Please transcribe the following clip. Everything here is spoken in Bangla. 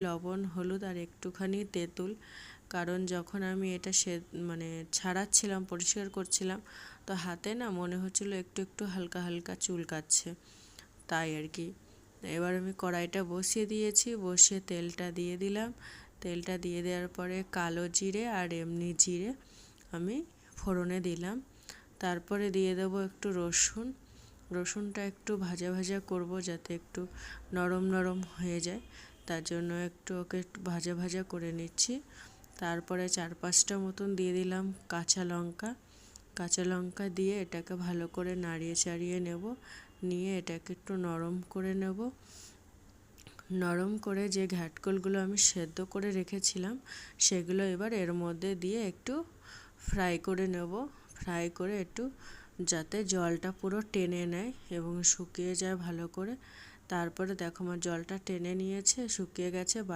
লবণ, হলুদ আর একটুখানি তেঁতুল। কারণ যখন আমি এটা ছাড়াচ্ছিলাম, পরিষ্কার করছিলাম, তো হাতে না মনে হচ্ছিলো একটু একটু হালকা হালকা চুলকাচ্ছে, তাই আর কি। এবার আমি কড়াইটা বসিয়ে দিয়েছি, বসিয়ে তেলটা দিয়ে দিলাম। তেলটা দিয়ে দেওয়ার পরে কালো জিরে আর এমনি জিরে আমি ফোড়নে দিলাম। তারপরে দিয়ে দেবো একটু রসুন। রসুনটা একটু ভাজা ভাজা করব যাতে একটু নরম নরম হয়ে যায়, তার জন্য একটু ওকে একটু ভাজা ভাজা করে নিচ্ছি। তারপরে 4-5টা মতন দিয়ে দিলাম কাঁচা লঙ্কা। কাঁচা লঙ্কা দিয়ে এটাকে ভালো করে নাড়িয়ে চাড়িয়ে নেব, নিয়ে এটাকে একটু নরম করে নেব। নরম করে যে ঘাটকলগুলো আমি সেদ্ধ করে রেখেছিলাম সেগুলো এবার এর মধ্যে দিয়ে একটু ফ্রাই করে নেব। ফ্রাই করে একটু যাতে জলটা পুরো টেনে নেয় এবং শুকিয়ে যায় ভালো করে। তারপরে দেখো আমার জলটা টেনে নিয়েছে, শুকিয়ে গেছে।